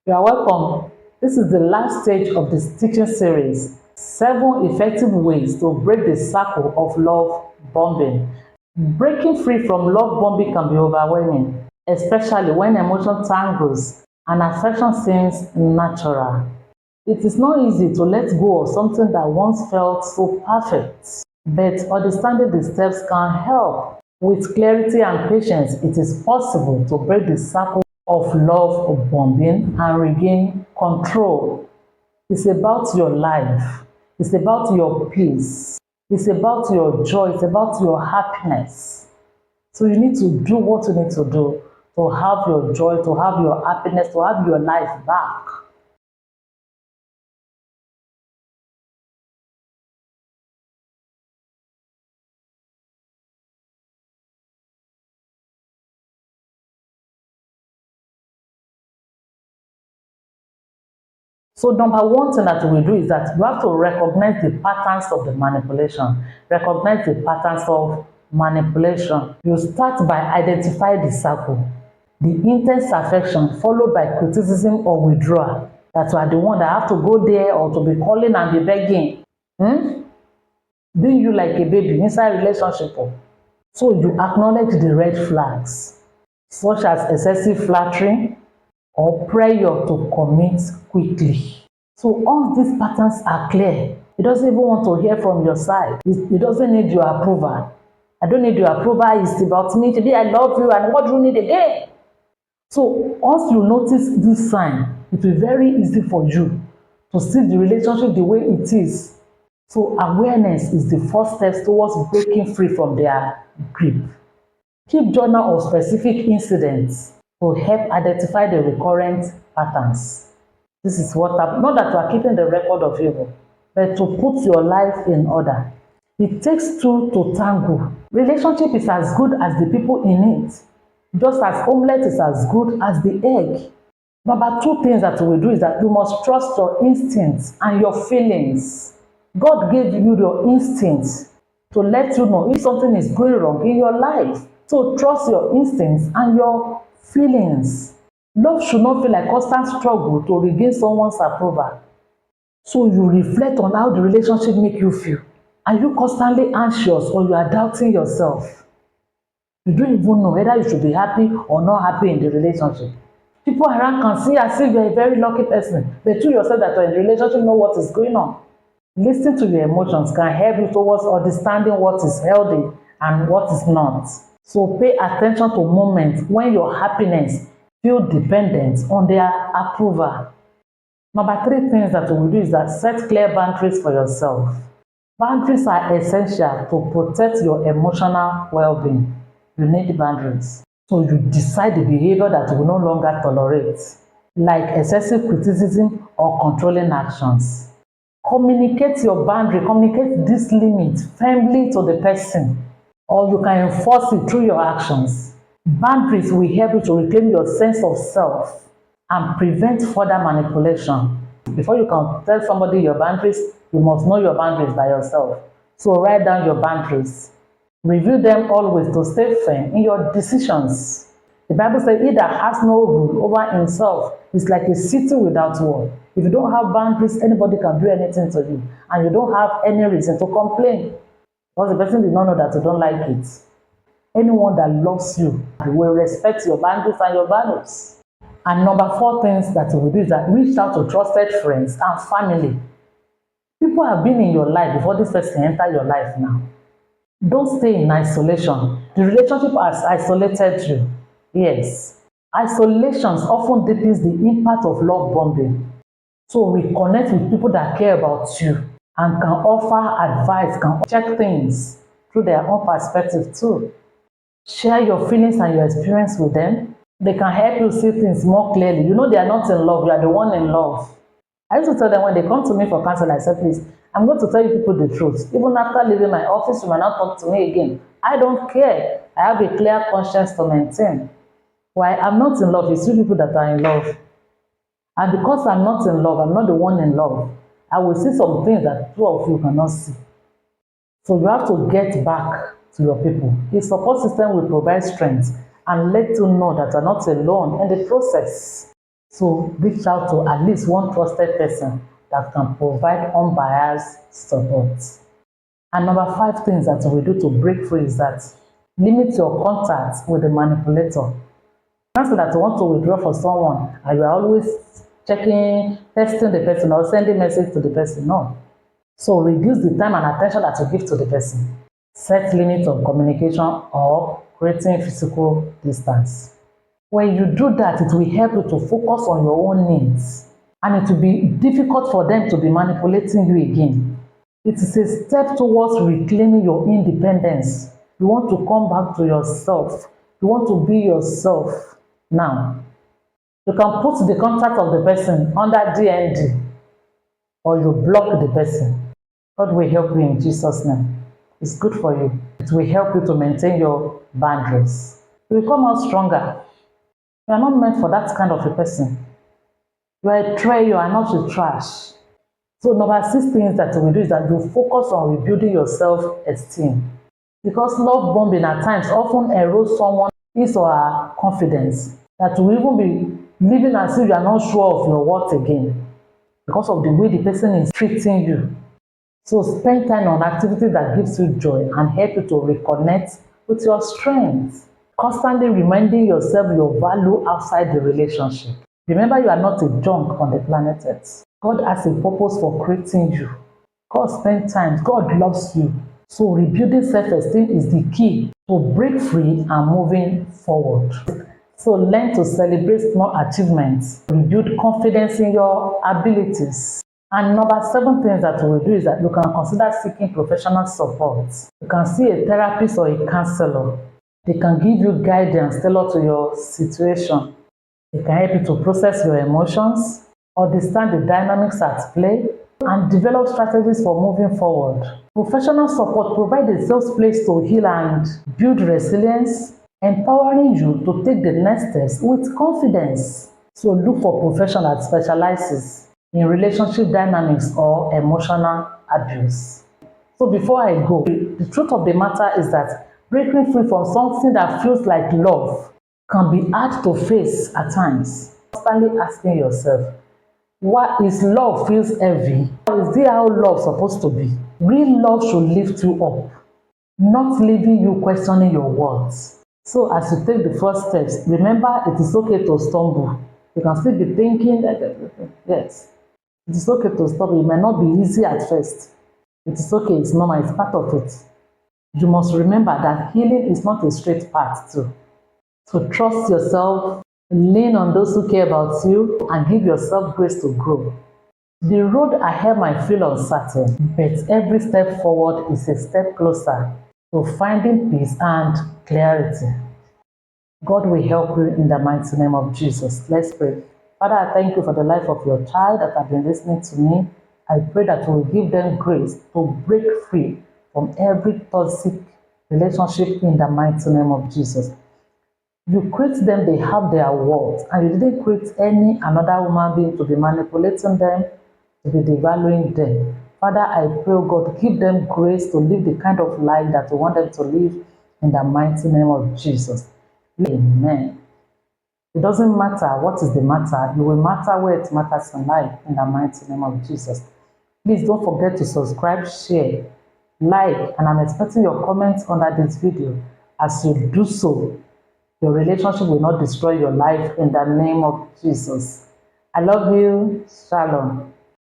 You are welcome. This is the last stage of this teaching series, 7 effective ways to break the circle of love bombing. Breaking free from love bombing can be overwhelming, especially when emotion tangles and affection seems natural. It is not easy to let go of something that once felt so perfect, but understanding the steps can help. With clarity and patience, it is possible to break the circle of love bombing and regain control. It's about your life. It's about your peace. It's about your joy. It's about your happiness. So you need to do what you need to do to have your joy, to have your happiness, to have your life back. So number one thing that we do is that you have to recognize the patterns of the manipulation. Recognize the patterns of manipulation. You start by identifying the circle, the intense affection followed by criticism or withdrawal. That you are the one that have to go there or to be calling and be begging. Doing you like a baby inside relationship. So you acknowledge the red flags, such as excessive flattering or pressure to commit quickly. So once these patterns are clear, it doesn't even want to hear from your side. It doesn't need your approval. I don't need your approval. It's about me. Today I love you, and what do you need again? So once you notice this sign, it will be very easy for you to see the relationship the way it is. So awareness is the first step towards breaking free from their grip. Keep journal of specific incidents to help identify the recurrent patterns. This is what happened. Not that you are keeping the record of evil, but to put your life in order. It takes two to tango. Relationship is as good as the people in it, just as omelette is as good as the egg. Number two things that we do is that you must trust your instincts and your feelings. God gave you your instincts to let you know if something is going wrong in your life. So trust your instincts and your feelings. Love should not feel like constant struggle to regain someone's approval. So you reflect on how the relationship make you feel. Are you constantly anxious or you are doubting yourself? You don't even know whether you should be happy or not happy in the relationship. People around can see as if you're a very lucky person, but you yourself that you're in a relationship know what is going on. Listening to your emotions can help you towards understanding what is healthy and what is not. So pay attention to moments when your happiness feel dependent on their approval. Number three things that we will do is that set clear boundaries for yourself. Boundaries are essential to protect your emotional well-being. You need boundaries. So you decide the behavior that you will no longer tolerate, like excessive criticism or controlling actions. Communicate your boundary, communicate this limit firmly to the person, or you can enforce it through your actions. Boundaries will help you to reclaim your sense of self and prevent further manipulation. Before you can tell somebody your boundaries, you must know your boundaries by yourself. So write down your boundaries. Review them always to stay firm in your decisions. The Bible says, he that has no rule over himself is like a city without wall. If you don't have boundaries, anybody can do anything to you, and you don't have any reason to complain because the person did not know that you don't like it. Anyone that loves you will respect your boundaries and your values. And number four things that you will do is that reach out to trusted friends and family. People have been in your life before this person enter your life now. Don't stay in isolation. The relationship has isolated you. Yes. Isolation often deepens the impact of love bombing. So reconnect with people that care about you and can offer advice, can check things through their own perspective too. Share your feelings and your experience with them. They can help you see things more clearly. You know they are not in love, you are the one in love. I used to tell them when they come to me for counsel, I said, please, I'm going to tell you people the truth. Even after leaving my office, you might not talk to me again. I don't care. I have a clear conscience to maintain. Why I'm not in love, it's you people that are in love. And because I'm not in love, I'm not the one in love. I will see some things that two of you cannot see. So you have to get back to your people. A support system will provide strength and let you know that you're not alone in the process. So reach out to at least one trusted person that can provide unbiased support. And number 5 things that we do to break free is that limit your contact with the manipulator. Not so that you want to withdraw for someone and you are always checking, texting the person or sending message to the person. No. So reduce the time and attention that you give to the person. Set limits on communication or creating physical distance. When you do that, it will help you to focus on your own needs, and it will be difficult for them to be manipulating you again. It is a step towards reclaiming your independence. You want to come back to yourself. You want to be yourself. Now, you can put the contact of the person under DND or you block the person. God will help you in Jesus' name. It's good for you. It will help you to maintain your boundaries. You will come out stronger. You are not meant for that kind of a person. You are a treasure, you are not a trash. So number 6 things that we do is that you focus on rebuilding your self-esteem. Because love bombing at times often erodes someone's or her confidence. That will even be living as if you are not sure of your worth again. Because of the way the person is treating you. So spend time on activities that gives you joy and help you to reconnect with your strengths. Constantly reminding yourself your value outside the relationship. Remember, you are not a junk on the planet Earth. God has a purpose for creating you. God spends time. God loves you. So rebuilding self-esteem is the key to break free and moving forward. So learn to celebrate small achievements. Rebuild confidence in your abilities. And number 7 things that we will do is that you can consider seeking professional support. You can see a therapist or a counselor. They can give you guidance tailored to your situation. They can help you to process your emotions, understand the dynamics at play, and develop strategies for moving forward. Professional support provides a safe place to heal and build resilience, empowering you to take the next steps with confidence. So look for a professional that specializes in relationship dynamics or emotional abuse. So before I go, the truth of the matter is that breaking free from something that feels like love can be hard to face at times. Constantly asking yourself, why is love feels heavy? Is this how love is supposed to be? Real love should lift you up, not leaving you questioning your worth. So as you take the first steps, remember it is okay to stumble. You can still be thinking that, yes, it is okay to stumble. It might not be easy at first. It is okay, it's normal, it's part of it. You must remember that healing is not a straight path too. So trust yourself, lean on those who care about you, and give yourself grace to grow. The road ahead might feel uncertain, but every step forward is a step closer to finding peace and clarity. God will help you in the mighty name of Jesus. Let's pray. Father, I thank you for the life of your child that have been listening to me. I pray that you will give them grace to break free from every toxic relationship in the mighty name of Jesus. You create them, they have their worth, and you didn't create any another human being to be manipulating them, to be devaluing them. Father, I pray, God, give them grace to live the kind of life that you want them to live in the mighty name of Jesus. Amen. It doesn't matter what is the matter, you will matter where it matters in life in the mighty name of Jesus. Please don't forget to subscribe, share, like, and I'm expecting your comments under this video. As you do so, your relationship will not destroy your life in the name of Jesus. I love you. Shalom.